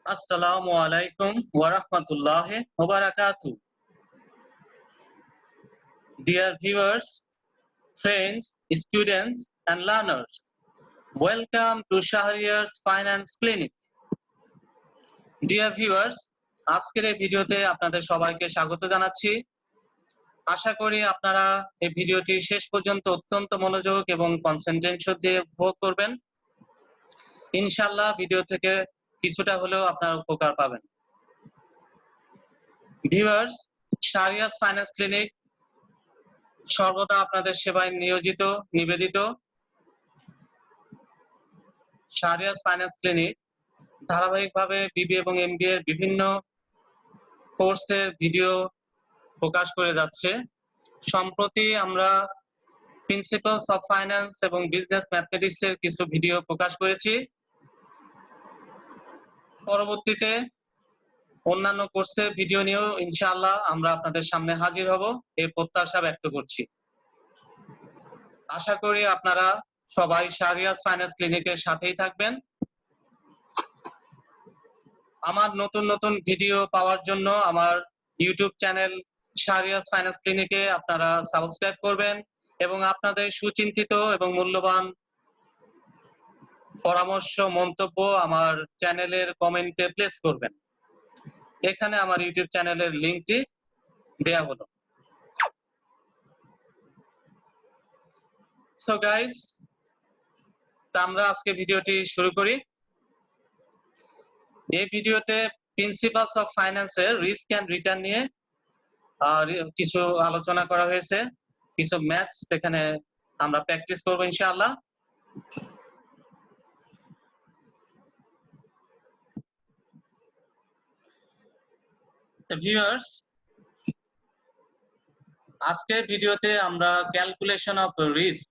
Assalamu alaikum wa rahmatullahi wa barakatuh. Dear viewers, friends, students, and learners, welcome to Shahriyar's Finance Clinic. Dear viewers, আজকের এই ভিডিওতে আপনাদের সবাইকে স্বাগত জানাচ্ছি। আশা করি আপনারা এই ভিডিওটি শেষ পর্যন্ত অত্যন্ত মনোযোগ এবং কনসেন্ট্রেশন দিয়ে উপভোগ করবেন। ইনশাআল্লাহ ভিডিও থেকে কিছুটা হলেও আপনারা উপকার পাবেন। ভিউয়ার্স, শাহরিয়ারস ফাইন্যান্স ক্লিনিক সর্বদা আপনাদের সেবায় নিবেদিত। শাহরিয়ারস ফাইন্যান্স ক্লিনিক ধারাবাহিকভাবে বিবিএ এবং এমবিএ এর বিভিন্ন কোর্সের ভিডিও প্রকাশ করে যাচ্ছে। সম্প্রতি আমরা প্রিন্সিপালস অফ ফাইন্যান্স এবং বিজনেস ম্যাথমেটিক্স এর কিছু ভিডিও প্রকাশ করেছি। পরবর্তীতে অন্যান্য কোর্সের ভিডিও নিয়েও ইনশাআল্লাহ আমরা আপনাদের সামনে হাজির হব এই প্রত্যাশা ব্যক্ত করছি। আশা করি আপনারা সবাই শাহরিয়ারস ফাইন্যান্স ক্লিনিকের সাথেই থাকবেন। আমার নতুন ভিডিও পাওয়ার জন্য আমার ইউটিউব চ্যানেল শাহরিয়ারস ফাইন্যান্স ক্লিনিকে আপনারা সাবস্ক্রাইব করবেন এবং আপনাদের সুচিন্তিত এবং মূল্যবান পরামর্শ মন্তব্য আমার চ্যানেলের কমেন্টে প্লেস করবেন। এখানে আমার ইউটিউব চ্যানেলের লিংকটি দেয়া হলো। সো গাইস, আমরা আজকে ভিডিওটি শুরু করি। এই ভিডিওতে প্রিন্সিপালস অফ ফাইন্যান্সের রিস্ক এন্ড রিটার্ন নিয়ে কিছু আলোচনা করা হয়েছে। কিছু ম্যাথস এখানে আমরা প্র্যাকটিস করব ইনশাআল্লাহ। ভিউয়ার্স, আজকের ভিডিওতে আমরা ক্যালকুলেশন অফ রিস্ক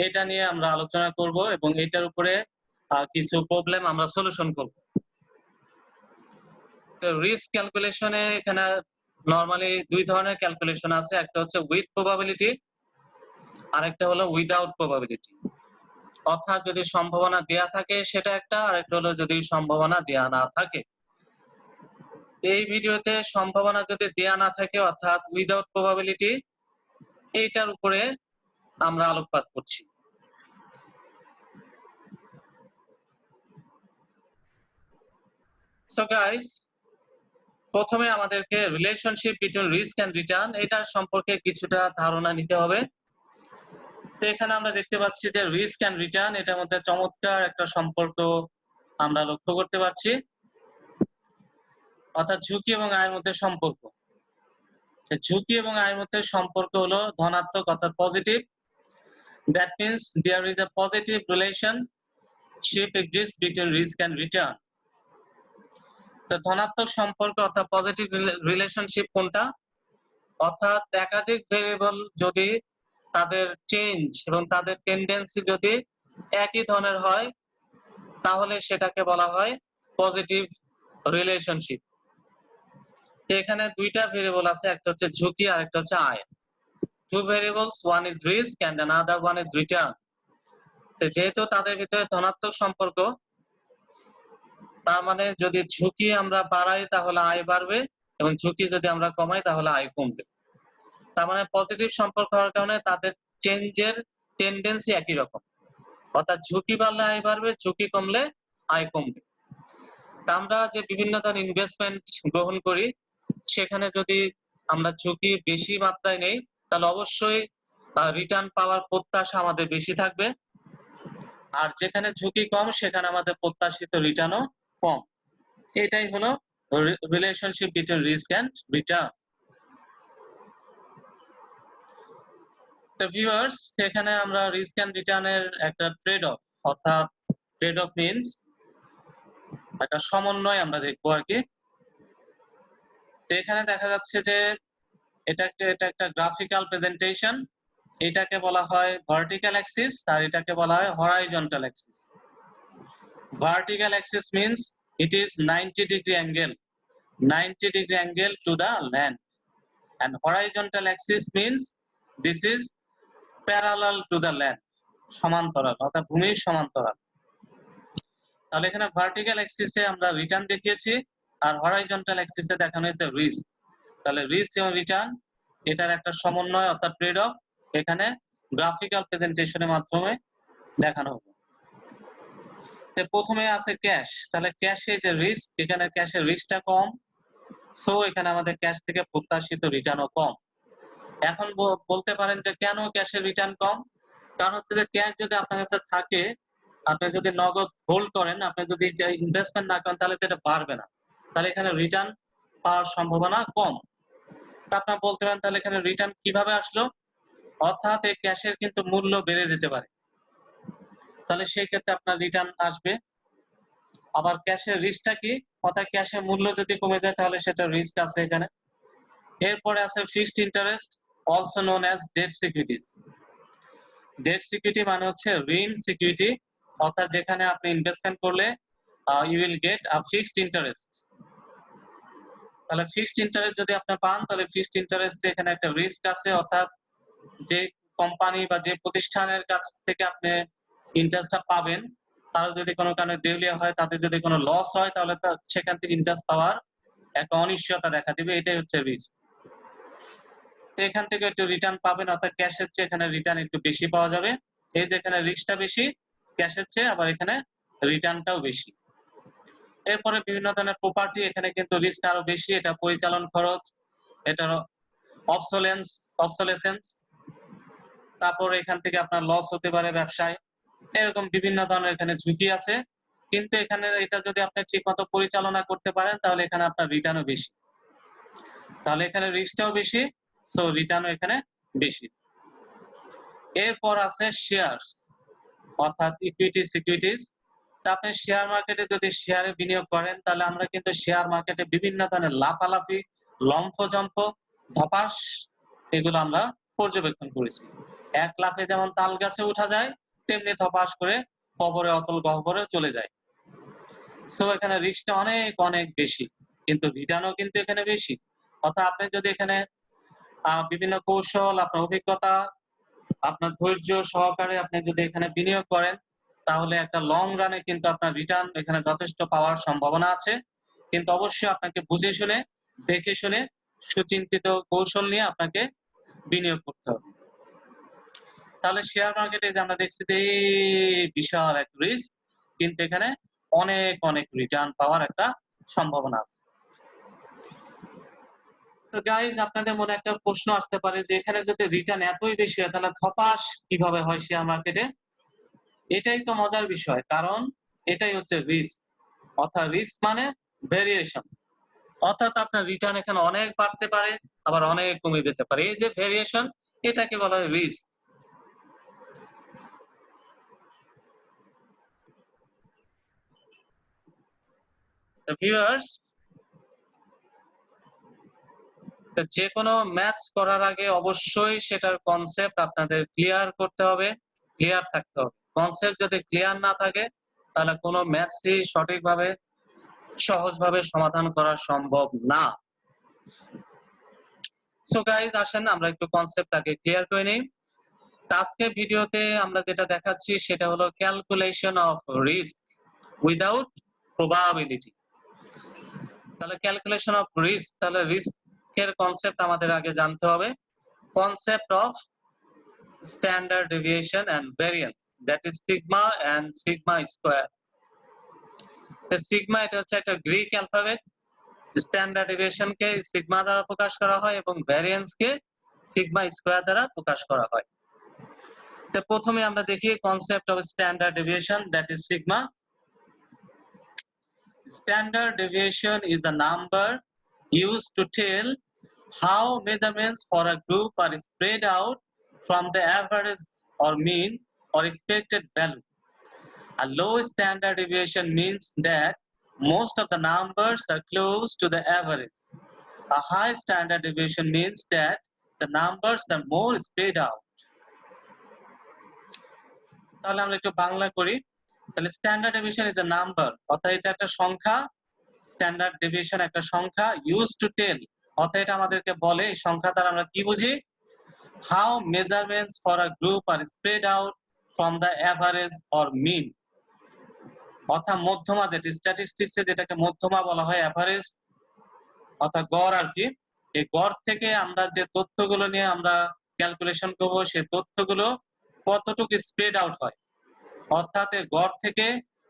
এটা নিয়ে আমরা আলোচনা করব এবং এটার উপরে কিছু প্রবলেম আমরা সলিউশন করব। তো রিস্ক ক্যালকুলেশনে এখানে নরমালি দুই ধরনের ক্যালকুলেশন আছে, একটা হচ্ছে উইথ প্রবাবিলিটি আর একটা হলো উইদাউট প্রবাবিলিটি। অর্থাৎ যদি সম্ভাবনা দেয়া থাকে সেটা একটা, আর একটা হলো যদি সম্ভাবনা দেয়া না থাকে। এই ভিডিওতে সম্ভাবনা যদি দেয়া না থাকে অর্থাৎ উইদাউট প্রবাবিলিটি, এইটার উপরে আমরা আলোকপাত করছি। সো গাইস, প্রথমে আমাদেরকে relationship between risk and return এটার সম্পর্কে কিছুটা ধারণা নিতে হবে। তো এখানে আমরা দেখতে পাচ্ছি যে রিস্ক এন্ড রিটার্ন এটার মধ্যে চমৎকার একটা সম্পর্ক আমরা লক্ষ্য করতে পারছি, অর্থাৎ ঝুঁকি এবং আয়ের মধ্যে সম্পর্ক। ঝুঁকি এবং আয়ের মধ্যে সম্পর্ক হলো ধনাত্মক অর্থাৎ positive. That means there is a positive relationship exists between risk and return. তো ধনাত্মক সম্পর্ক অর্থাৎ পজিটিভ রিলেশনশিপ কোনটা? অর্থাৎ একাধিক ভেরিয়েবল যদি তাদের চেঞ্জ এবং তাদের টেন্ডেন্সি যদি একই ধরনের হয় তাহলে সেটাকে বলা হয় পজিটিভ রিলেশনশিপ। এখানে দুইটা ভেরিয়েবল আছে, একটা হচ্ছে ঝুঁকি আর একটা হচ্ছে আয়। Two variables, one is risk and another one is return. যেহেতু তাদের ভিতরে ধনাত্মক সম্পর্ক, তার মানে যদি ঝুঁকি আমরা বাড়াই তাহলে আয় বাড়বে এবং ঝুঁকি যদি আমরা কমাই তাহলে আয় কমবে। তার মানে পজিটিভ সম্পর্ক হওয়ার কারণে তাদের চেঞ্জের টেন্ডেন্সি একই রকম, অর্থাৎ ঝুঁকি বাড়লে আয় বাড়বে, ঝুঁকি কমলে আয় কমবে। আমরা যে বিভিন্ন ধরনের ইনভেস্টমেন্ট গ্রহণ করি সেখানে যদি আমরা ঝুঁকি বেশি মাত্রায় নেই তাহলে অবশ্যই রিটার্ন পাওয়ার প্রত্যাশা আমাদের বেশি থাকবে, আর যেখানে ঝুঁকি কম সেখানে আমাদের প্রত্যাশিত রিটার্নও কম। এটাই হলো relationship between risk and return. তো ভিউয়ার্স, এখানে আমরা রিস্ক এন্ড রিটার্নের একটা ট্রেড অফ, অর্থাৎ ট্রেড অফ মিন্স একটা সমন্বয় আমরা দেখবো আর কি। তো এখানে দেখা যাচ্ছে যে এটা একটা গ্রাফিক্যাল প্রেজেন্টেশন। এটাকে বলা হয় ভার্টিক্যাল অ্যাক্সিস আর এটাকে বলা হয় horizontal Axis. Vertical Axis means it is 90 degree angle to the land, and horizontal axis means this is parallel to the land, সমান্তরাল অর্থাৎ ভূমির সমান্তরাল। তাহলে এখানে ভার্টিক্যাল অ্যাক্সিসে আমরা রিটার্ন দেখিয়েছি আর হরাইজন্টাল অ্যাক্সিসে দেখানো হয়েছে রিস্ক। তাহলে রিস্ক এবং রিটার্ন এটার একটা সমন্বয় অর্থাৎ ট্রেড অফ এখানে গ্রাফিক্যাল প্রেজেন্টেশনের মাধ্যমে দেখানো হবে। প্রথমে আছে ক্যাশ, তাহলে ক্যাশে যে রিস্ক, এখানে ক্যাশের রিস্কটা কম, সো এখানে আমাদের ক্যাশ থেকে প্রত্যাশিত রিটার্নও কম। এখন বলতে পারেন যে কেন ক্যাশের রিটার্ন কম? কারণ হচ্ছে যে ক্যাশ যদি আপনার কাছে থাকে, আপনি যদি নগদ হোল্ড করেন, আপনি যদি ইনভেস্টমেন্ট না করেন তাহলে তো এটা বাড়বে না, তাহলে এখানে রিটার্ন পাওয়ার সম্ভাবনা কম। আপনারা বলতে পারেন তাহলে এখানে রিটার্ন কিভাবে আসলো, অর্থাৎ এই ক্যাশের কিন্তু মূল্য বেড়ে যেতে পারে, তাহলে সেই ক্ষেত্রে আপনার রিটার্ন আসবে। আবার ক্যাশের রিস্কটা কি, অর্থাৎ ক্যাশের মূল্য যদি কমে যায় তাহলে সেটা রিস্ক আছে এখানে। এরপরে আছে fixed interest, also known as debt securities. Debt security মানে হচ্ছে ঋণ সিকিউরিটি, অর্থাৎ যেখানে আপনি ইনভেস্টমেন্ট করলে you will get a fixed interest. তাহলে ফিক্সড ইন্টারেস্ট যদি আপনি পান তাহলে ফিক্সড ইন্টারেস্টে এখানে একটা রিস্ক আছে, অর্থাৎ যে কোম্পানি বা যে প্রতিষ্ঠানের কাছ থেকে আপনি ইন্টারেস্টটা পাবেন তারা যদি কোনো কারণে দেউলিয়া হয়, তাদের যদি কোনো লস হয় তাহলে সেখান থেকে ইন্টারেস্ট পাওয়ার একটা অনিশ্চয়তা দেখা দিবে, এটাই হচ্ছে রিস্ক। তো এখান থেকে একটু রিটার্ন পাবেন, অর্থাৎ ক্যাশের চেয়ে এখানে রিটার্ন একটু বেশি পাওয়া যাবে। এই যে এখানে রিস্কটা বেশি ক্যাশের চেয়ে, আবার এখানে রিটার্নটাও বেশি। এরপরে বিভিন্ন ধরনের প্রপার্টি, এখানে কিন্তু রিস্ক আরো বেশি, এটা পরিচালন খরচ, এটার অবসোলেসেন্স, তারপর এখান থেকে আপনার লস হতে পারে ব্যবসায়, এরকম বিভিন্ন ধরনের এখানে ঝুঁকি আছে। কিন্তু এখানে এটা যদি আপনি ঠিকমতো পরিচালনা করতে পারেন তাহলে এখানে আপনার রিটার্নও বেশি, তাহলে এখানে রিস্কটাও বেশি, সো রিটার্নও এখানে বেশি। এরপর আছে শেয়ারস, অর্থাৎ ইকুইটি সিকিউরিটিজ। আপনি শেয়ার মার্কেটে যদি শেয়ারে বিনিয়োগ করেন তাহলে আমরা কিন্তু শেয়ার মার্কেটে বিভিন্ন ধরনের লাফালাফি, লম্ফজম্প, ধপাস এগুলো আমরা পর্যবেক্ষণ করেছি। এক লাফে যেমন তাল গাছে উঠা যায়, তেমনি ধপাস করে কবরে অতল গহ্বরে চলে যায়। সো এখানে রিস্কটা অনেক অনেক বেশি, কিন্তু রিটার্নও কিন্তু এখানে বেশি। অর্থাৎ আপনি যদি এখানে বিভিন্ন কৌশল, আপনার অভিজ্ঞতা, আপনার ধৈর্য সহকারে আপনি যদি এখানে বিনিয়োগ করেন তাহলে একটা লং রানে কিন্তু আপনার রিটার্ন এখানে যথেষ্ট পাওয়ার সম্ভাবনা আছে। কিন্তু অবশ্যই আপনাকে বুঝে শুনে, দেখে শুনে, সুচিন্তিত কৌশল নিয়ে আপনাকে বিনিয়োগ করতে হবে। তাহলে শেয়ার মার্কেটে যে আমরা দেখছি যে বিশাল এক রিস্ক, কিন্তু এখানে অনেক অনেক রিটার্ন পাওয়ার একটা সম্ভাবনা আছে। তো গাইজ, আপনাদের মনে একটা প্রশ্ন আসতে পারে যে এখানে যদি রিটার্ন এতই বেশি হয় তাহলে ধপাস কিভাবে হয় শেয়ার মার্কেটে? এটাই তো মজার বিষয়, কারণ এটাই হচ্ছে রিস্ক, অর্থাৎ রিস্ক মানে ভেরিয়েশন, অর্থাৎ আপনার রিটার্ন এখানে অনেক বাড়তে পারে আবার অনেক কমে যেতে পারে, এই যে ভেরিয়েশন এটাকে বলা হয় রিস্ক। তো ভিউয়ার্স, যে কোনো ম্যাথস করার আগে অবশ্যই সেটার কনসেপ্ট আপনাদের ক্লিয়ার করতে হবে, ক্লিয়ার থাকতে হবে। কনসেপ্ট যদি ক্লিয়ার না থাকে তাহলে কোনো ম্যাথসই সঠিকভাবে সহজভাবে সমাধান করা সম্ভব না। সো গাইজ, আসেন আমরা একটু কনসেপ্টটাকে ক্লিয়ার করে নিই। আজকে ভিডিওতে আমরা যেটা দেখাচ্ছি সেটা হলো calculation of risk without probability. তাহলে ক্যালকুলেশন অফ রিস্ক, তাহলে রিস্কের কনসেপ্ট আমাদের আগে জানতে হবে। Concept of standard deviation and variance, that is sigma and sigma square. Sigma এটা হচ্ছে একটা গ্রিক অ্যালফাবেট, স্ট্যান্ডার্ড ডেভিয়েশন কে সিগমা দ্বারা প্রকাশ করা হয় এবং ভ্যারিয়েন্স কে সিগমা স্কয়ার দ্বারা প্রকাশ করা হয়। তো প্রথমে আমরা দেখি concept of standard deviation, that is sigma. Standard deviation is a number used to tell how measurements for a group are spread out from the average or mean or expected value. A low standard deviation means that most of the numbers are close to the average. A high standard deviation means that the numbers are more spread out. তাহলে আমরা একটু বাংলা করি। তাহলে standard deviation is a number, অর্থাৎ এটা একটা সংখ্যা। Standard deviation একটা সংখ্যা, ইউজ টু টেল অর্থাৎ এটা আমাদেরকে বলে এই সংখ্যা দ্বারা আমরা কি বুঝি, how measurements for a group are spread out from the average or mean, অর্থাৎ মধ্যমা, যেটা স্ট্যাটিস্টিক্সে যেটাকে মধ্যমা বলা হয়, অ্যাভারেজ অর্থাৎ গড় আর কি। এই গড় থেকে আমরা যে তথ্যগুলো নিয়ে আমরা ক্যালকুলেশন করব, সেই তথ্যগুলো কতটুকু স্প্রেড আউট হয়, অর্থাৎ এই গড় থেকে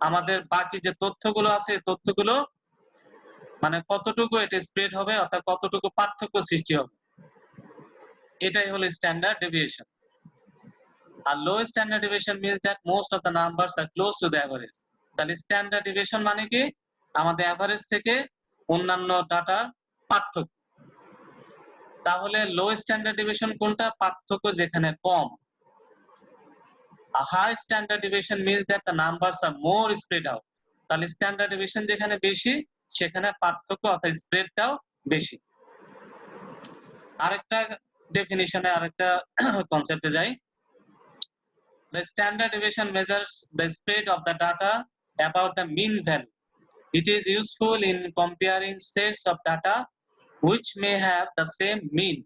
আমাদের বাকি যে তথ্যগুলো আছে এই তথ্যগুলো মানে কতটুকু এটা স্প্রেড হবে, অর্থাৎ কতটুকু পার্থক্য সৃষ্টি হবে, এটাই হলো স্ট্যান্ডার্ড ডেভিয়েশন। আর low standard deviation means that most of the numbers are close to the average. তাহলে স্ট্যান্ডার্ড ডেভিয়েশন মানে কি, আমাদের অ্যাভারেজ থেকে অন্যান্য ডাটার পার্থক্য। তাহলে লো স্ট্যান্ডার্ড ডেভিয়েশন কোনটা? পার্থক্য যেখানে কম। High standard deviation means that the numbers are more spread out. তাহলে স্ট্যান্ডার্ড ডেভিয়েশন যেখানে বেশি সেখানে পার্থক্য অর্থাৎ স্প্রেডটাও বেশি। আরেকটা ডেফিনিশনে, আরেকটা কনসেপ্টে যাই। The standard deviation measures the spread of the data about the mean value. It is useful in comparing sets of data which may have the same mean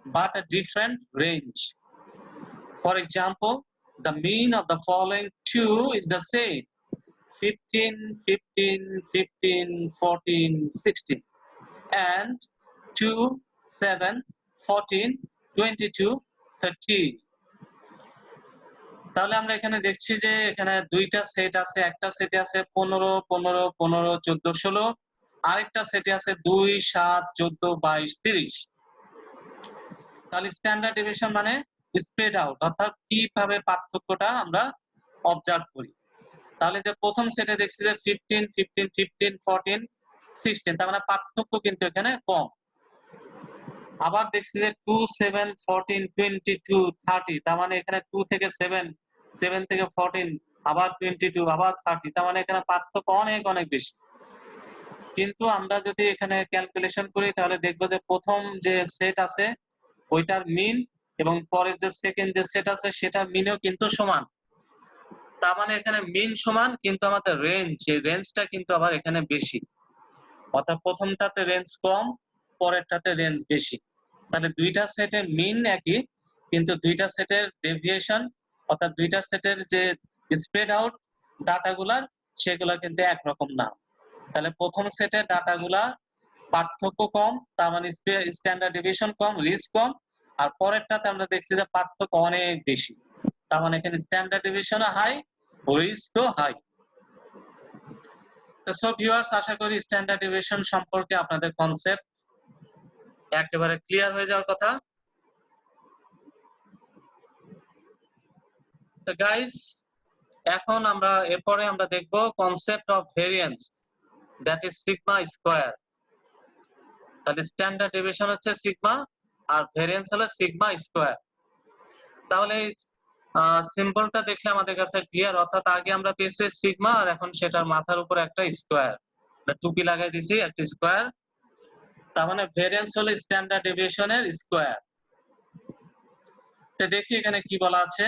but a different range. For example, the mean of the following two is the same: 15, 15, 15, 14, 16, and 2, 7, 14, 22, 13. তাহলে আমরা এখানে দেখছি যে এখানে দুইটা set আছে, একটা সেটে আছে 15, 15, 15, 14, 16, আরেকটা সেটে আছে 2, 7, 14, 22, 30। তাহলে স্ট্যান্ডার্ড ডেভিয়েশন মানে স্প্রেড আউট, অর্থাৎ কিভাবে পার্থক্যটা আমরা অবজার্ভ করি। তাহলে যে প্রথম সেটে দেখছি যে 15, 15, 15, 14, 16, তার মানে পার্থক্য কিন্তু এখানে কম। আবার দেখছি যে 2, 7, 14, 22, 30, তার মানে এখানে 2 থেকে 7, 7 থেকে 14, আবার 22, আবার 30, তার মানে এখানে পার্থক্য অনেক অনেক বেশি। কিন্তু আমরা যদি এখানে ক্যালকুলেশন করি তাহলে দেখবো যে প্রথম যে সেট আছে ওইটার মিন এবং পরের যে সেকেন্ড যে সেট আছে সেটার মিনও কিন্তু সমান। তার মানে এখানে মিন সমান কিন্তু আমাদের রেঞ্জ, এই রেঞ্জটা কিন্তু আবার এখানে বেশি, অর্থাৎ প্রথমটাতে রেঞ্জ কম, পরেরটাতে রেঞ্জ বেশি। তাহলে দুইটা সেটের মিন একই কিন্তু দুইটা সেটের ডেভিয়েশন অর্থাৎ দুইটা সেটের যে স্প্রেড আউট ডাটাগুলার সেগুলা কিন্তু একরকম না। তাহলে প্রথম সেটের ডাটাগুলা পার্থক্য কম, তার মানে স্ট্যান্ডার্ড ডেভিয়েশন কম, রিস্ক কম। আর পরেরটাতে আমরা দেখছি যে পার্থক্য অনেক বেশি, তার মানে এখানে স্ট্যান্ডার্ড ডেভিয়েশন হাই, রিস্কও হাই। তো সব ভিউয়ার্স, আশা করি স্ট্যান্ডার্ড ডেভিয়েশন সম্পর্কে আপনাদের কনসেপ্ট একেবারে ক্লিয়ার হয়ে যাওয়ার কথা। তো গাইস, এখন আমরা এরপরে আমরা দেখব concept of variance, that is sigma square. তাহলে স্ট্যান্ডার্ড ডেভিয়েশন হচ্ছে সিগমা আর ভেরিয়েন্স হলো সিগমা স্কয়ার। তাহলে সিম্বলটা দেখলে আমাদের কাছে ক্লিয়ার, অর্থাৎ আগে আমরা পেয়েছি সিগমা আর এখন সেটার মাথার উপর একটা স্কয়ার, টুপি লাগাই দিছি একটা স্কয়ার। তার মানে ভেরিয়েন্স হলো স্ট্যান্ডার্ড ডেভিয়েশনের স্কয়ার। তো দেখি এখানে কি বলা আছে।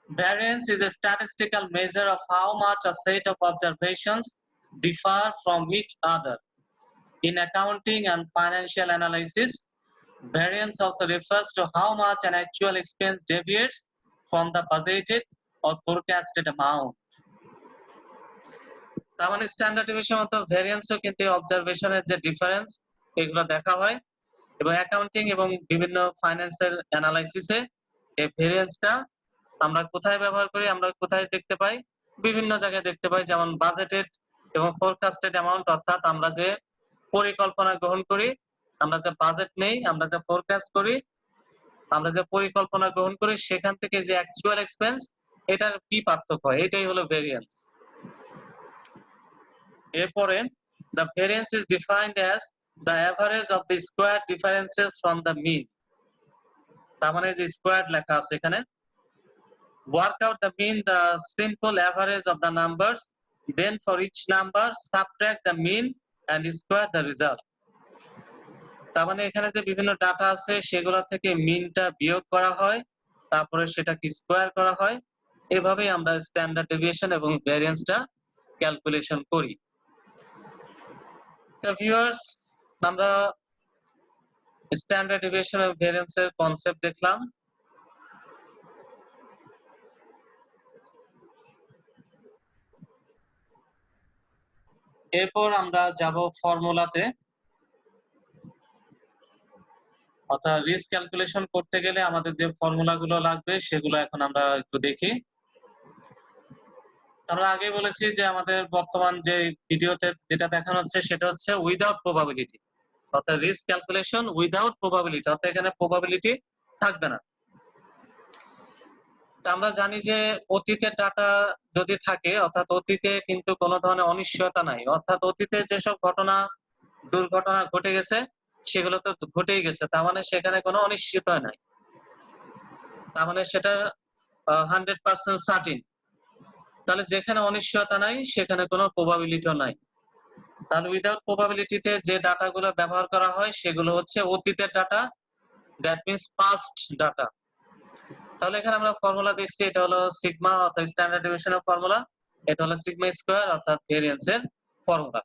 Variance is a statistical measure of how much a set of observations differ from each other. In accounting and financial analysis, variance also refers to how much an actual expense deviates from the budgeted or forecasted amount. তার মানে standard deviation মতো ভ্যারিয়েন্সও কিন্তু অবজারভেশনের যে difference এগুলো দেখা হয়, এবং accounting এবং বিভিন্ন ফাইন্যান্সিয়াল অ্যানালাইসিসে এই ভ্যারিয়েন্সটা আমরা কোথায় ব্যবহার করি, আমরা কোথায় দেখতে পাই? বিভিন্ন জায়গায় দেখতে পাই, যেমন বাজেটেড এবং ফোরকাস্টেড অ্যামাউন্ট, অর্থাৎ আমরা যে পরিকল্পনা গ্রহণ করি, আমরা যে বাজেট নেই, আমরা যে ফোরকাস্ট করি, আমরা যে পরিকল্পনা গ্রহণ করি সেখান থেকে যে অ্যাকচুয়াল এক্সপেন্স, এটার কি পার্থক্য হয়, এটাই হলো ভেরিয়েন্স। এরপরে the variance is defined as the average of the squared differences from the mean. তার মানে যে স্কয়ার্ড লেখা আছে এখানে, work out the mean, the simple average of the numbers, then for each number subtract the mean and square the result. তার মানে এখানে যে বিভিন্ন ডাটা আছে সেগুলো থেকে মিনটা বিয়োগ করা হয়, তারপরে সেটাকে স্কয়ার করা হয়। এভাবেই আমরা স্ট্যান্ডার্ড ডেভিয়েশন এবং ভ্যারিয়েন্সটা ক্যালকুলেশন করি। তো ভিউয়ার্স, আমরা স্ট্যান্ডার্ড ডেভিয়েশন এবং ভ্যারিয়েন্সের কনসেপ্ট দেখলাম। এরপর আমরা যাব ফর্মুলাতে, অর্থাৎ রিস্ক ক্যালকুলেশন করতে গেলে আমাদের যে ফর্মুলাগুলো লাগবে সেগুলো এখন আমরা একটু দেখি। আমরা আগে বলেছি যে আমাদের বর্তমান যে ভিডিওতে যেটা দেখানো হচ্ছে সেটা হচ্ছে উইদাউট প্রবাবিলিটি, অর্থাৎ রিস্ক ক্যালকুলেশন উইদাউট প্রবাবিলিটি, অর্থাৎ এখানে প্রবাবিলিটি থাকবে না। আমরা জানি যে অতীতের ডাটা যদি থাকে, অর্থাৎ অতীতে কিন্তু কোনো ধরনের অনিশ্চয়তা নাই, অর্থাৎ অতীতে যেসব ঘটনা দুর্ঘটনা ঘটে গেছে সেগুলো তো ঘটেই গেছে, তার মানে সেখানে কোনো অনিশ্চয়তা নাই, তার মানে সেটা 100% সার্টিন। তাহলে যেখানে অনিশ্চয়তা নাই সেখানে কোনো প্রবাবিলিটিও নাই। তাহলে উইদাউট প্রবাবিলিটিতে যে ডাটাগুলো ব্যবহার করা হয় সেগুলো হচ্ছে অতীতের data, that means past data. তাহলে এখানে আমরা ফর্মুলা দেখছি, এটা হলো সিগমা অর্থাৎ স্ট্যান্ডার্ড ডেভিয়েশনের ফর্মুলা, এটা হলো সিগমা স্কয়ার অর্থাৎ ভেরিয়েন্সের ফর্মুলা।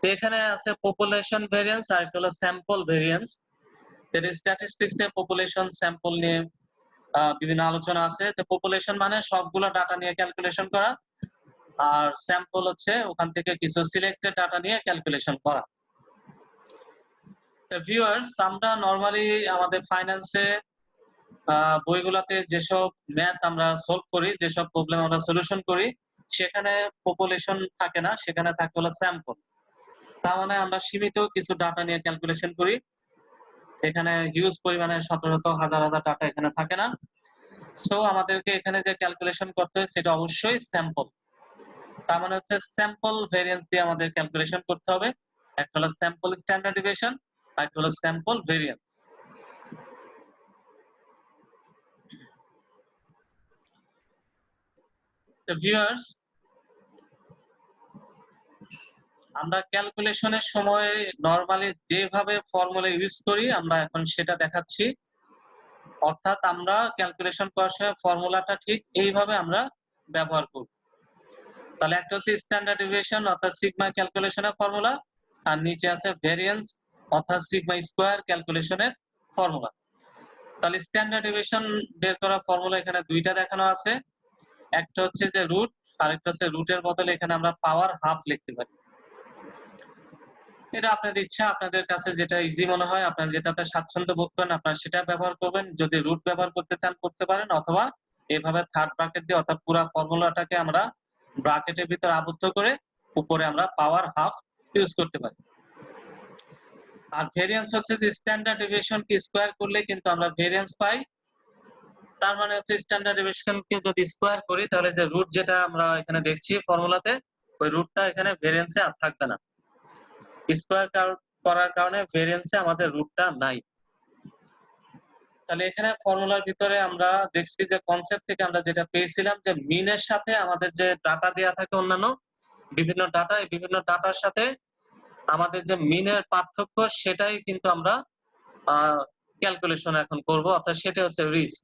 তো এখানে আছে পপুলেশন ভেরিয়েন্স আর একটা হলো স্যাম্পল ভেরিয়েন্স। এর স্ট্যাটিস্টিক্স এ পপুলেশন স্যাম্পল নিয়ে বিভিন্ন আলোচনা আছে। তো পপুলেশন মানে সবগুলো ডাটা নিয়ে ক্যালকুলেশন করা, আর স্যাম্পল হচ্ছে ওখান থেকে কিছু সিলেক্টেড ডাটা নিয়ে ক্যালকুলেশন করা। তো ভিউয়ার্স, আমরা নরমালি আমাদের ফাইন্যান্সে বইগুলোতে যেসব ম্যাথ আমরা সলভ করি, যেসব প্রবলেম আমরা সলিউশন করি, সেখানে পপুলেশন থাকে না, সেখানে থাকে হলো স্যাম্পল। তার মানে আমরা সীমিত কিছু ডাটা নিয়ে ক্যালকুলেশন করি, এখানে হিউজ পরিমাণে শত শত হাজার হাজার ডাটা এখানে থাকে না। সো আমাদেরকে এখানে যে ক্যালকুলেশন করতে হয় সেটা অবশ্যই স্যাম্পল। তার মানে হচ্ছে স্যাম্পল ভেরিয়েন্স দিয়ে আমাদের ক্যালকুলেশন করতে হবে। একটা হলো স্যাম্পল স্ট্যান্ডার্ড ডেভিয়েশন, আর একটা হলো স্যাম্পল ভেরিয়েন্স। তো ভিউয়ার্স, আমরা ক্যালকুলেশনের সময় নরমালি যেভাবে ফর্মুলা ইউজ করি আমরা এখন সেটা দেখাচ্ছি, অর্থাৎ আমরা ক্যালকুলেশন করার সময় ফর্মুলাটা ঠিক এইভাবে আমরা ব্যবহার করব। তাহলে একটা হচ্ছে স্ট্যান্ডার্ড ডেভিয়েশন অর্থাৎ সিগমা ক্যালকুলেশনের ফর্মুলা, আর নিচে আছে ভেরিয়েন্স অর্থাৎ সিগমা স্কয়ার ক্যালকুলেশনের ফর্মুলা। তাহলে স্ট্যান্ডার্ড ডেভিয়েশন বের করার ফর্মুলা এখানে দুইটা দেখানো আছে, একটা হচ্ছে যে রুট, আর একটা হচ্ছে রুটের বদলে এখানে আমরা পাওয়ার হাফ লিখতে পারি। এটা আপনাদের ইচ্ছা, আপনাদের কাছে যেটা ইজি মনে হয়, আপনারা যেটাতে স্বাচ্ছন্দ্য বোধ করেন আপনারা সেটা ব্যবহার করবেন। যদি রুট ব্যবহার করতে চান করতে পারেন, অথবা এভাবে থার্ড ব্র্যাকেট দিয়ে অর্থাৎ পুরো ফর্মুলাটাকে আমরা ব্র্যাকেটের ভিতর আবদ্ধ করে উপরে আমরা পাওয়ার হাফ ইউজ করতে পারি। আর ভেরিয়েন্স হচ্ছে যে স্ট্যান্ডার্ড ডেভিয়েশনকে স্কয়ার করলে কিন্তু আমরা ভেরিয়েন্স পাই। তার মানে হচ্ছে স্ট্যান্ডার্ড ডেভিয়েশনকে যদি স্কয়ার করি তাহলে যে রুট যেটা আমরা এখানে দেখছি ফর্মুলাতে, ওই রুটটা এখানে ভেরিয়েন্সে আর থাকবে না। স্কয়ার করার কারণে ভেরিয়েন্সে আমাদের রুটটা নাই। তাহলে এখানে ফর্মুলার ভিতরে আমরা দেখছি যে কনসেপ্ট থেকে আমরা যেটা পেয়েছিলাম যে মিনের সাথে আমাদের যে ডাটা দেয়া থাকে অন্যান্য বিভিন্ন ডাটা, এই বিভিন্ন ডাটার সাথে আমাদের যে মিনের পার্থক্য সেটাই কিন্তু আমরা ক্যালকুলেশন এখন করব, অর্থাৎ সেটা হচ্ছে রিস্ক।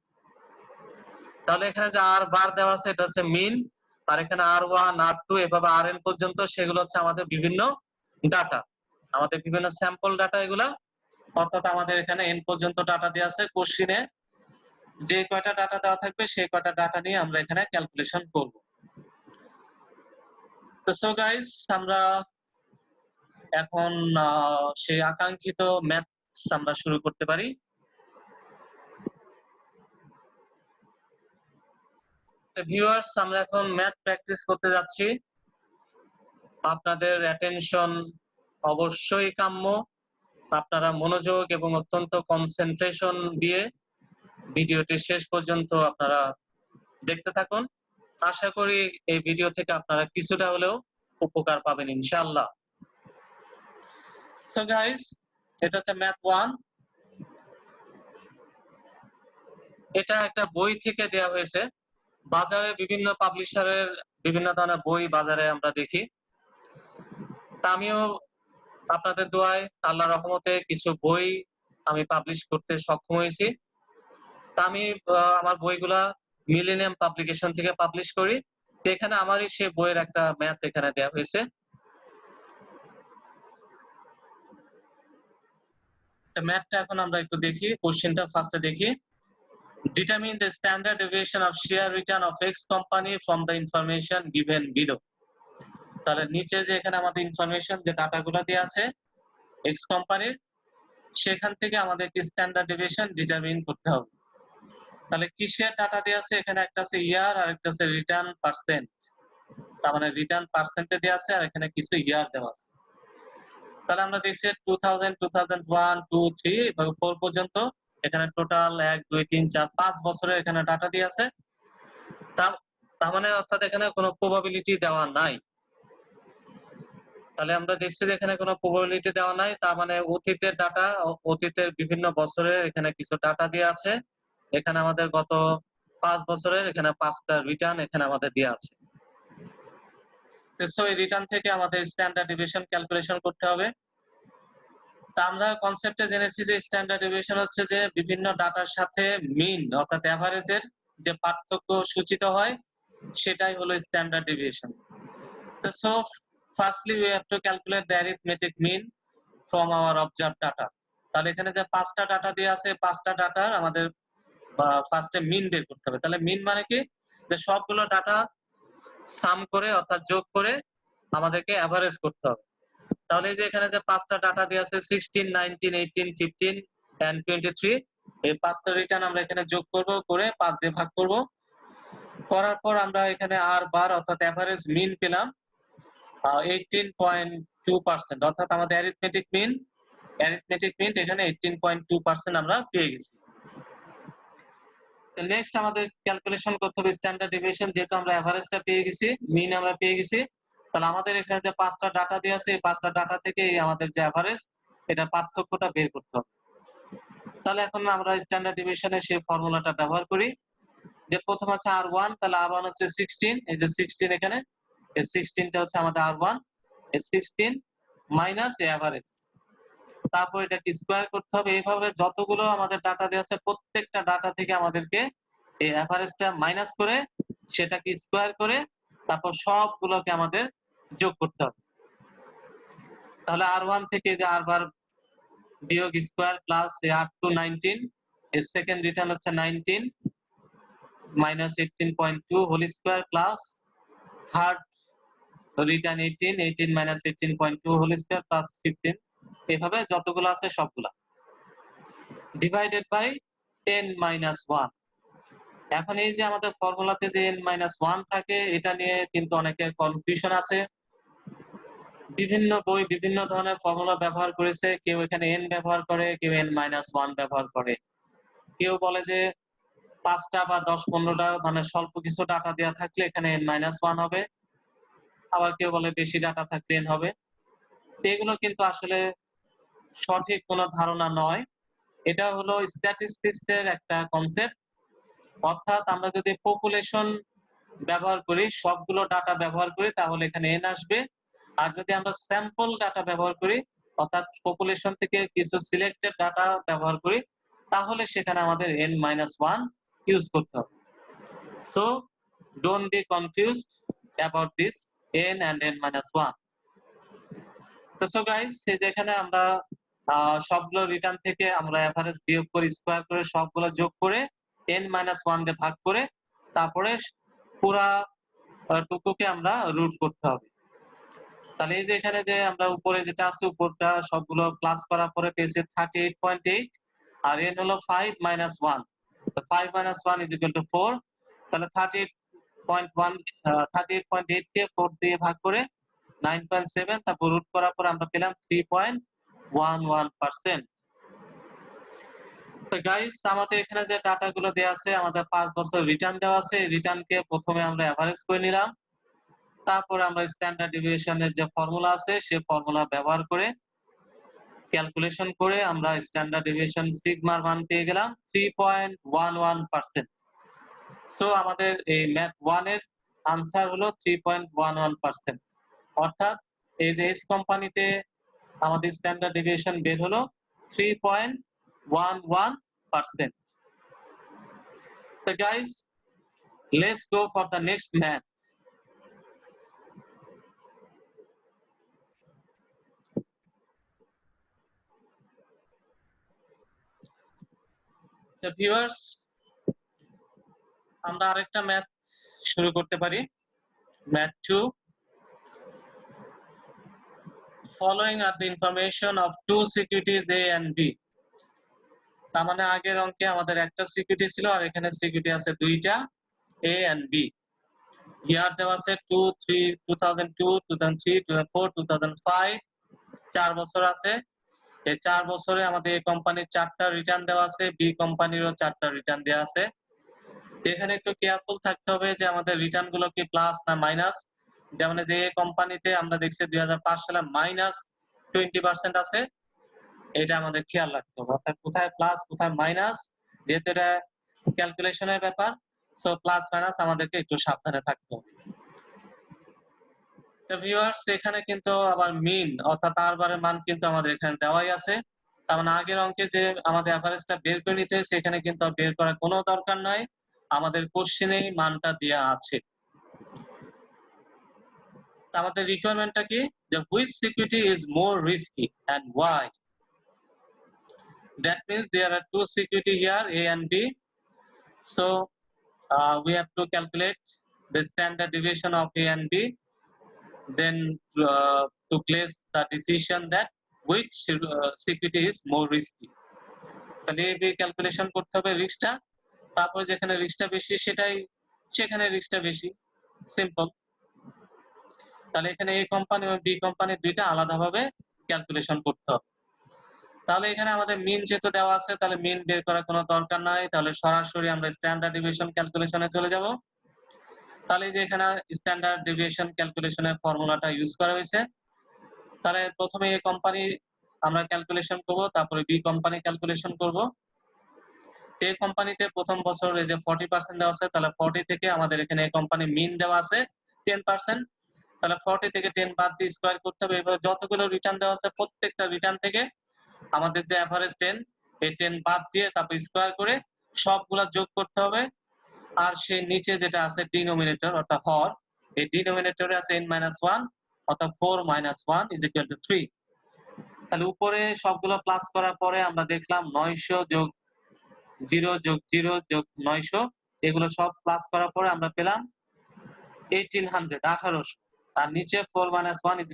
তাহলে এখানে যে আর বার দেওয়া আছে এটা হচ্ছে মিন, আর এখানে R1 R2 এভাবে Rn পর্যন্ত সেগুলো হচ্ছে আমাদের বিভিন্ন ডাটা, আমাদের বিভিন্ন স্যাম্পল ডাটা এগুলা, অর্থাৎ আমাদের এখানে n পর্যন্ত ডাটা দেওয়া আছে। কোশ্চেনে যে কয়টা ডাটা দেওয়া থাকবে সেই কয়টা ডাটা নিয়ে আমরা এখানে ক্যালকুলেশন করব। তো সো গাইস, আমরা এখন সেই আকাঙ্ক্ষিত ম্যাথস আমরা শুরু করতে পারি। তো ভিউয়ার্স, আমরা এখন ম্যাথ প্র্যাকটিস করতে যাচ্ছি। আপনাদের অ্যাটেনশন অবশ্যই কাম্য, আপনারা মনোযোগ এবং অত্যন্ত কনসেন্ট্রেশন দিয়ে ভিডিওটি শেষ পর্যন্ত আপনারা দেখতে থাকুন। আশা করি এই ভিডিও থেকে আপনারা কিছুটা হলেও উপকার পাবেন ইনশাআল্লাহ। সো গাইস, এটা হচ্ছে ম্যাথ 1। এটা একটা বই থেকে দেয়া হয়েছে। বাজারে বিভিন্ন পাবলিশারের বিভিন্ন ধরনের বই বাজারে আমরা দেখি, তা আমিও আপনাদের দোয়ায় আল্লাহর রহমতে কিছু বই আমি পাবলিশ করতে সক্ষম হয়েছি। তা আমি আমার বইগুলা মিলেনিয়াম পাবলিকেশন থেকে পাবলিশ করি। তো এখানে আমারই সেই বইয়ের একটা ম্যাথ এখানে দেওয়া হয়েছে। তো ম্যাথটা এখন আমরা একটু দেখি, কোশ্চেনটা ফার্স্টে দেখি। Determine the standard deviation of share return of X company from the information given below. তাহলে নিচে যে এখানে আমাদের ইনফরমেশন যে ডাটাগুলো দেওয়া আছে এক্স কোম্পানির, সেখান থেকে আমাদেরকে স্ট্যান্ডার্ড ডেভিয়েশন ডিটারমিন করতে হবে। তাহলে কিসের ডাটা দেওয়া আছে? এখানে একটা আছে ইয়ার আর একটা আছে রিটার্ন পার্সেন্ট। তার মানে রিটার্ন পার্সেন্টে দেওয়া আছে আর এখানে কিছু ইয়ার দেওয়া আছে। তাহলে আমরা দেখছি 2000, 2001, 2, 3 এবং 4 পর্যন্ত এখানে টোটাল 1, 2, 3, 4, 5 বছরের এখানে ডাটা দিয়ে আছে। তার মানে অর্থাৎ এখানে কোনো প্রবাবিলিটি দেওয়া নাই। তাহলে আমরা দেখছি যে এখানে কোনো প্রবাবিলিটি দেওয়া নাই, তার মানে অতীতের ডাটা, অতীতের বিভিন্ন বছরের এখানে কিছু ডাটা দিয়ে আছে। এখানে আমাদের গত 5 বছরের এখানে 5টা রিটার্ন এখানে আমাদের দেওয়া আছে। সো এই রিটার্ন থেকে আমাদের স্ট্যান্ডার্ড ডেভিয়েশন ক্যালকুলেশন করতে হবে। তা আমরা কনসেপ্টে জেনেছি যে স্ট্যান্ডার্ড ডেভিয়েশন হচ্ছে যে বিভিন্ন ডাটার সাথে মিন অর্থাৎ এভারেজের যে পার্থক্য সূচিত হয় সেটাই হলো standard deviation. So firstly we have to calculate the arithmetic mean from our observe data. তাহলে এখানে যে 5টা ডাটা দিয়ে আছে 5টা ডাটার আমাদের ফার্স্টে মিন বের করতে হবে। তাহলে মিন মানে কি? যে সবগুলো ডাটা সাম করে অর্থাৎ যোগ করে আমাদেরকে এভারেজ করতে হবে। তাহলে এই যে এখানে যে 5টা ডাটা দিয়ে আছে 16, 19, 18, 15 and 23, এই 5টা রিটার্ন আমরা এখানে যোগ করব, করে 5 দিয়ে ভাগ করব। করার পর আমরা এখানে আর বার অর্থাৎ এভারেজ মিন পেলাম 18.2%, অর্থাৎ আমাদের অ্যারিথমেটিক মিন এখানে 18.2% আমরা পেয়ে গেছি। তো নেক্সট আমাদের ক্যালকুলেশন করতে হবে স্ট্যান্ডার্ড ডেভিয়েশন। যেহেতু আমরা এভারেজটা পেয়ে গেছি, মিন আমরা পেয়ে গেছি, তাহলে আমাদের এখানে যে 5টা ডাটা দিয়ে আছে এই 5টা ডাটা থেকে আমাদের যে এভারেজ এটা পার্থক্যটা বের করতে হবে। তাহলে এখন আমরা স্ট্যান্ডার্ড ডেভিয়েশনের সেই ফর্মুলাটা ব্যবহার করি। যে প্রথম আছে R1, তাহলে R1 হচ্ছে 16, এই যে 16 এখানে, এই 16টা হচ্ছে আমাদের R1, এই 16 মাইনাস এভারেজ, তারপর এটাকে স্কয়ার করতে হবে। এইভাবে যতগুলো আমাদের ডাটা দেওয়া আছে প্রত্যেকটা ডাটা থেকে আমাদেরকে এই এভারেজটা মাইনাস করে সেটাকে স্কয়ার করে তারপর সবগুলোকে আমাদের যোগ করতে হবে। তাহলে R1 থেকে যে R বার বিয়োগ স্কয়ার প্লাস R2 19, এর সেকেন্ড রিটার্ন হচ্ছে 19 minus 18.2 whole square plus third return 18 minus 18.2 whole square plus 15, এভাবে যতগুলো আছে সবগুলা ডিভাইডেড বাই n মাইনাস 1। এখন এই যে আমাদের ফর্মুলাতে যে n মাইনাস 1 থাকে এটা নিয়ে কিন্তু অনেকের কনফিউশন আছে। বিভিন্ন বই বিভিন্ন ধরনের ফর্মুলা ব্যবহার করেছে, কেউ এখানে n ব্যবহার করে, কেউ n মাইনাস 1 ব্যবহার করে। কেউ বলে যে 5টা বা 10-15টা মানে স্বল্প কিছু ডাটা দেওয়া থাকলে এখানে n মাইনাস 1 হবে, আবার কেউ বলে বেশি ডাটা থাকলে n হবে। এগুলো কিন্তু আসলে সঠিক কোনো ধারণা নয়। এটা হলো স্ট্যাটিস্টিক্স এর একটা কনসেপ্ট, অর্থাৎ আমরা যদি পপুলেশন ব্যবহার করি, সবগুলো ডাটা ব্যবহার করি তাহলে এখানে n আসবে। আর যদি আমরা স্যাম্পল ডাটা ব্যবহার করি অর্থাৎ পপুলেশন থেকে কিছু সিলেক্টেড ডাটা ব্যবহার করি তাহলে সেখানে আমাদের n-1 ইউজ করতে হবে। So don't be confused about this n and n-1। তো সো গাইস, এই যে এখানে আমরা সবগুলো রিটার্ন থেকে আমরা এভারেজ বিয়োগ করে স্কয়ার করে সবগুলো যোগ করে n-1 দিয়ে ভাগ করে তারপরে পুরা টুকুকে আমরা রুট করতে হবে। তাহলে এই যে এখানে যে আমরা উপরে যেটা আছে উপরটা সবগুলো প্লাস করার পরে পেয়েছি 38.8 আর n হলো 5 minus 1, তো 5 minus 1 is equal to 4। তাহলে 38.8 কে 4 দিয়ে ভাগ করে 9.7, তারপর রুট করার পর আমরা পেলাম 3.11%। তো গাইস, আমাদের এখানে যে ডাটা গুলো দেওয়া আছে আমাদের 5 বছর রিটার্ন দেওয়া আছে, রিটার্নকে প্রথমে আমরা এভারেজ করে নিলাম, তারপরে আমরা স্ট্যান্ডার্ড ডেভিয়েশনের যে ফর্মুলা আছে সেই ফর্মুলা ব্যবহার করে ক্যালকুলেশন করে আমরা স্ট্যান্ডার্ড ডেভিয়েশন সিগমার মান পেয়ে গেলাম 3.11%। সো আমাদের এই ম্যাথ 1 এর आंसर হলো 3.11%, অর্থাৎ এই যে এস কোম্পানিতে আমাদের স্ট্যান্ডার্ড ডেভিয়েশন বের হলো 3.11%। So guys, let's go for the next math. The viewers, আমরা আরেকটা ম্যাথ শুরু করতে পারি, math 2। following are the information of two securities A and B. তার মানে আগের অঙ্কে আমাদের একটা সিকিউরিটি ছিল আর এখানে সিকিউরিটি আছে দুইটা A and B. ইয়ার দেওয়া আছে 2002, 2003, 2004, 2005, 4 বছর আছে। এই 4 বছরে আমাদের এই কোম্পানির 4টা রিটার্ন দেওয়া আছে, বি কোম্পানিরও 4টা রিটার্ন দেওয়া আছে। এখানে একটু কেয়ারফুল থাকতে হবে যে আমাদের রিটার্ন গুলো কি প্লাস না মাইনাস। যেমন যে এই কোম্পানিতে আমরা দেখছি 2005 সালে -20% আছে, এটা আমাদের খেয়াল রাখতে হবে। অর্থাৎ কোথায় প্লাস কোথায় মাইনাস, যেহেতু এটা ক্যালকুলেশনের ব্যাপার, সো প্লাস মাইনাস আমাদেরকে একটু সাবধানে থাকতে হবে। তো ভিউয়ার্স, এখানে কিন্তু আবার মিন অর্থাৎ আর বারের মান কিন্তু আমাদের এখানে দেওয়াই আছে। তার মানে আগের অঙ্কে যে আমাদের এভারেজটা বের করে নিতে হয়েছে, এখানে কিন্তু বের করার কোনো দরকার নাই, আমাদের কোশ্চেনেই মানটা দেয়া আছে। আমাদের রিকোয়ারমেন্টটা কি, যে which security is more risky and why. That means there are two security here, A and B. So we have to calculate the standard deviation of A and B, then to place the decision that which security is more risky. তাহলে A B calculation করতে হবে রিস্কটা, তারপর যেখানে রিস্কটা বেশি সেখানে রিস্কটা বেশি, simple. তাহলে এখানে A কোম্পানি এবং B কোম্পানি দুইটা আলাদাভাবে ক্যালকুলেশন করতে হবে। তাহলে এখানে আমাদের মিন যেহেতু দেওয়া আছে, তাহলে মিন বের করার কোনো দরকার নাই, তাহলে সরাসরি আমরা স্ট্যান্ডার্ড ডেভিয়েশন ক্যালকুলেশনে চলে যাব। তাহলে যে এখানে স্ট্যান্ডার্ড ডেভিয়েশন ক্যালকুলেশনের ফর্মুলাটা ইউজ করা হয়েছে। তাহলে প্রথমে A কোম্পানি আমরা ক্যালকুলেশন করব, তারপরে B কোম্পানি ক্যালকুলেশন করব। A কোম্পানিতে প্রথম বছর এই যে 40% দেওয়া আছে, তাহলে 40 থেকে আমাদের এখানে A কোম্পানি মিন দেওয়া আছে 10%, তাহলে 40 থেকে 10 বাদ দিয়ে স্কয়ার করতে হবে। এবার যতগুলো রিটার্ন দেওয়া আছে প্রত্যেকটা রিটার্ন থেকে আমাদের যে এভারেজ 10, এই 10 বাদ দিয়ে তারপর স্কয়ার করে সবগুলা যোগ করতে হবে। আর সেই নিচে যেটা আছে ডিনোমিনেটর অর্থাৎ হর, এই ডিনোমিনেটরে আছে n-1 অর্থাৎ 4 - 1 = 3। তাহলে উপরে সবগুলো প্লাস করার পরে আমরা দেখলাম 900 যোগ 0 যোগ 0 যোগ 900, এগুলো সব প্লাস করার পরে আমরা পেলাম 1800। আর নিচে 4 - 1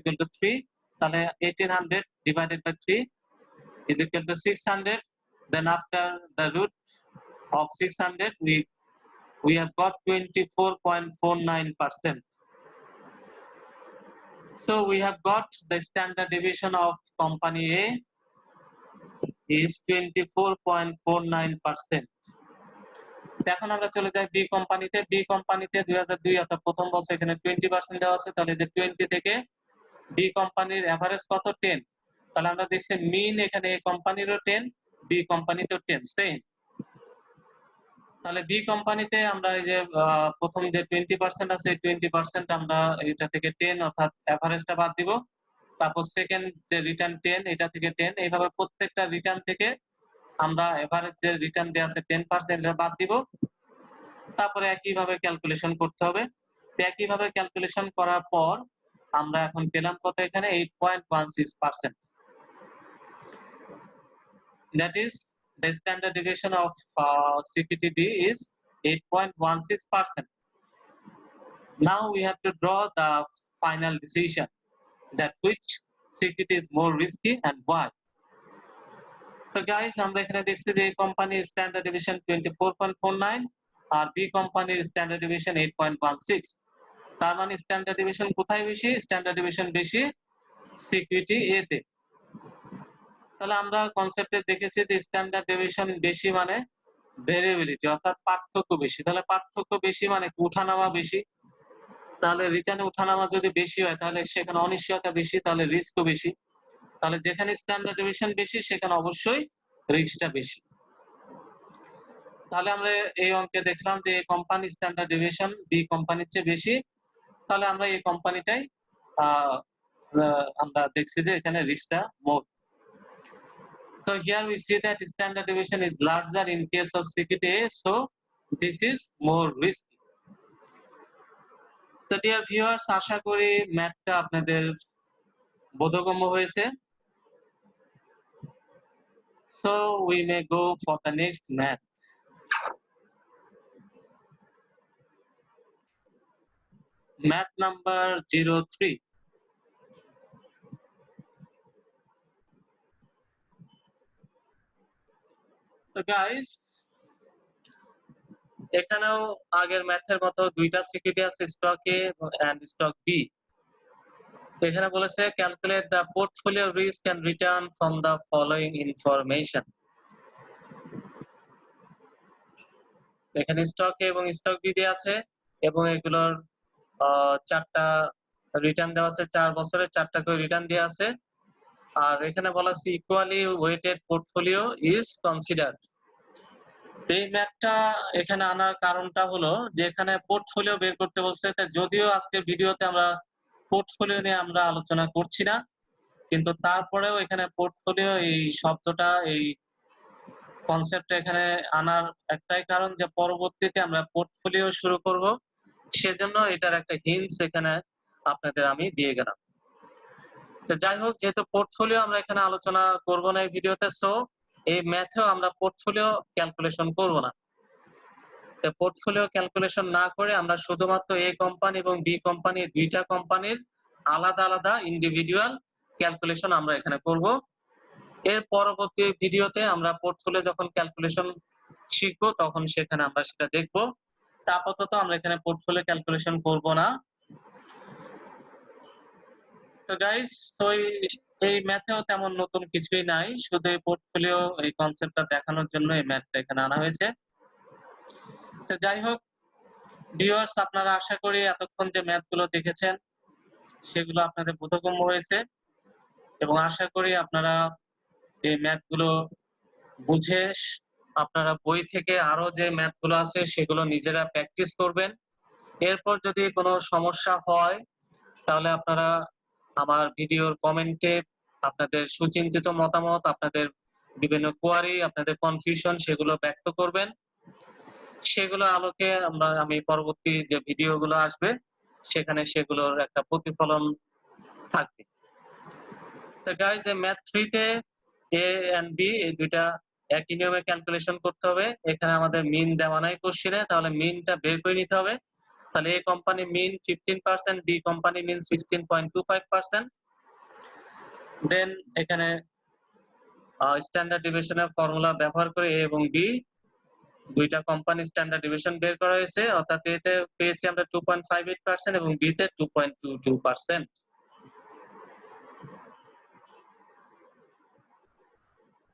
= 3, তাহলে 1800 divided by 3 = 600. Then after the root of 600 we have got 24.49%. So we have got the standard deviation of company A is 24.49%. এখন আমরা চলে যাই বি কোম্পানিতে। বি কোম্পানিতে 2002 অর্থাৎ প্রথম বছর এখানে 20% দেওয়া আছে, তাহলে যে 20 থেকে বি কোম্পানির এভারেজ কত 10, তাহলে আমরা দেখছি মিন এখানে এ কোম্পানিরও 10, বি কোম্পানিতেও 10 সেম। তাহলে বি কোম্পানিতে আমরা এই যে প্রথম যে 20% আছে 20% আমরা এটা থেকে 10 অর্থাৎ এভারেজটা বাদ দিব, তারপর সেকেন্ড যে রিটার্ন 10 এটা থেকে 10, এইভাবে প্রত্যেকটা রিটার্ন থেকে আমরা এভারেজ যে রিটার্ন দেয়া আছে 10% এটা বাদ দিব, তারপরে একইভাবে ক্যালকুলেশন করতে হবে। একইভাবে ক্যালকুলেশন করার পর আমরা এখন পেলাম কত এখানে 8.16%। That is the standard deviation of CPTB is 8.16%. Now we have to draw the final decision that which security is more risky and why. So guys, আমরা এখানে দেখছি যে কোম্পানির স্ট্যান্ডার্ড ডেভিয়েশন 24.49 আর বি কোম্পানির স্ট্যান্ডার্ড ডেভিয়েশন 8.16। তার মানে standard deviation কোথায় বেশি? স্ট্যান্ডার্ড ডেভিয়েশন বেশি সিকিউরিটি এ তে। তাহলে আমরা কনসেপ্টে দেখেছি যে স্ট্যান্ডার্ড ডেভিয়েশন বেশি মানে ভেরিয়েবিলিটি অর্থাৎ পার্থক্য বেশি। তাহলে পার্থক্য বেশি মানে ওঠানামা বেশি। তাহলে রিটার্নে ওঠানামা যদি বেশি হয় তাহলে সেখানে অনিশ্চয়তা বেশি, তাহলে রিস্কও বেশি। তাহলে যেখানে স্ট্যান্ডার্ড ডেভিয়েশন বেশি সেখানে অবশ্যই রিস্কটা বেশি। তাহলে আমরা এই অঙ্কে দেখলাম যে কোম্পানি স্ট্যান্ডার্ড ডেভিয়েশন বি কোম্পানির চেয়ে বেশি, তাহলে আমরা এই কোম্পানিটাই আমরা দেখছি যে এখানে রিস্কটা মোর। So here we see that standard deviation is larger in case of security A, so this is more risky. So dear viewers, আশা করি ম্যাথটা আপনাদের বোধগম্য হয়েছে। So we may go for the next math. Math number 03. তো guys এখানেও আগের ম্যাথের মতো দুইটা সিকিউরিটি আছে, stock A and stock B. এখানে বলেছে calculate the portfolio risk and return from the following information. এখানে স্টক এ এবং স্টক বি দেওয়া আছে এবং এগুলোর চারটা রিটার্ন দেওয়া আছে, 4 বছরের 4টা করে রিটার্ন দেওয়া আছে। আর এখানে বলা আছে equally weighted portfolio is considered. এই ম্যাথটা এখানে আনার কারণটা হলো যে এখানে পোর্টফোলিও বের করতে বলছে। যদিও আজকে ভিডিওতে আমরা পোর্টফোলিও নিয়ে আমরা আলোচনা করছি না, কিন্তু তারপরেও এখানে পোর্টফোলিও এই শব্দটা, এই কনসেপ্টটা এখানে আনার একটাই কারণ যে পরবর্তীতে আমরা পোর্টফোলিও শুরু করব, সেজন্য এটার একটা হিন্টস এখানে আপনাদের আমি দিয়ে গেলাম। তো যাই হোক, যেহেতু পোর্টফোলিও আমরা এখানে আলোচনা করব না এই ভিডিওতে, সো এই ম্যাথেও আমরা পোর্টফোলিও ক্যালকুলেশন করব না। তো পোর্টফোলিও ক্যালকুলেশন না করে আমরা শুধুমাত্র এ কোম্পানি এবং বি কোম্পানি, দুইটা কোম্পানির আলাদা আলাদা ইন্ডিভিজুয়াল ক্যালকুলেশন আমরা এখানে করব। এর পরবর্তী ভিডিওতে আমরা পোর্টফোলিও যখন ক্যালকুলেশন শিখবো তখন সেখানে আমরা সেটা দেখব। তা আপাতত আমরা এখানে পোর্টফোলিও ক্যালকুলেশন করব না। তো গাইস, তো এই ম্যাথেও তেমন নতুন কিছুই নাই, শুধু এই পোর্টফোলিও এই কনসেপ্টটা দেখানোর জন্য এই ম্যাথটা এখানে আনা হয়েছে। তো যাই হোক ভিউয়ার্স, আপনারা আশা করি এতক্ষণ যে ম্যাথগুলো দেখেছেন সেগুলো আপনাদের বোধগম্য হয়েছে এবং আশা করি আপনারা এই ম্যাথগুলো বুঝে আপনারা বই থেকে আরো যে ম্যাথগুলো আছে সেগুলো নিজেরা প্র্যাকটিস করবেন। এরপর যদি কোনো সমস্যা হয় তাহলে আপনারা আমার ভিডিওর কমেন্টে আপনাদের সুচিন্তিত মতামত, আপনাদের বিভিন্ন কোয়ারি, আপনাদের কনফিউশন সেগুলো ব্যক্ত করবেন। সেগুলো আলোকে আমি পরবর্তী যে ভিডিওগুলো আসবে সেখানে সেগুলোর একটা প্রতিফলন থাকবে। তো গাইস, এই ম্যাথ 3 তে এ এন্ড বি এই দুইটা একই নিয়মে ক্যালকুলেশন করতে হবে। এখানে আমাদের মিন দেওয়া নাই কোশ্চেনে, তাহলে মিনটা বের করে নিতে হবে। তাহলে a company mean 15%, B company মিন 16.25%। দেন এখানে স্ট্যান্ডার্ড ডেভিয়েশনের ফর্মুলা ব্যবহার করে এ এবং বি দুইটা কোম্পানি স্ট্যান্ডার্ড ডেভিয়েশন বের করা হয়েছে, অর্থাৎ এতে পেয়েছি আমরা 2.58% এবং বি তে 2.22%।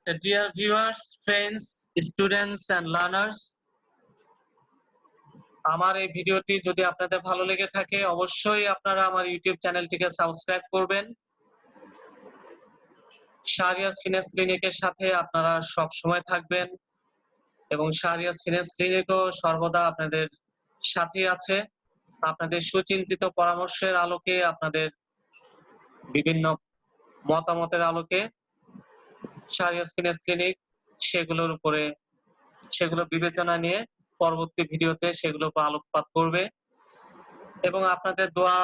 So dear viewers, friends, students and learners, আমার এই ভিডিওটি যদি আপনাদের ভালো লেগে থাকে অবশ্যই আপনারা আমার ইউটিউব চ্যানেলটিকে সাবস্ক্রাইব করবেন। শাহরিয়াজ ফিনান্স ক্লিনিকের সাথে আপনারা সব সময় থাকবেন এবং শাহরিয়াজ ফিনান্স ক্লিনিকও সর্বদা আপনাদের সাথে আছে। আপনাদের সুচিন্তিত পরামর্শের আলোকে, আপনাদের বিভিন্ন মতামতের আলোকে শাহরিয়াজ ফিনান্স ক্লিনিক সেগুলো বিবেচনা নিয়ে পরবর্তী ভিডিওতে সেগুলোর উপর আলোকপাত করবে এবং আপনাদের দোয়া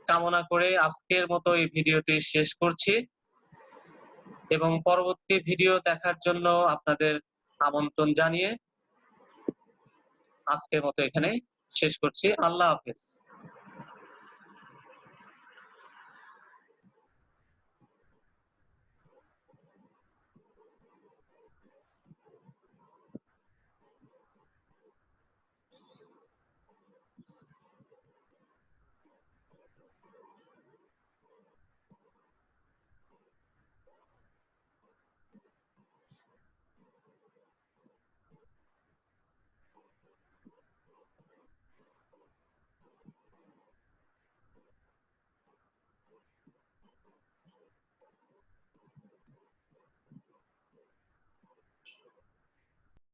কামনা করে আজকের মতো এই ভিডিওটি শেষ করছি এবং পরবর্তী ভিডিও দেখার জন্য আপনাদের আমন্ত্রণ জানিয়ে আজকের মতো এখানেই শেষ করছি। আল্লাহ হাফেজ।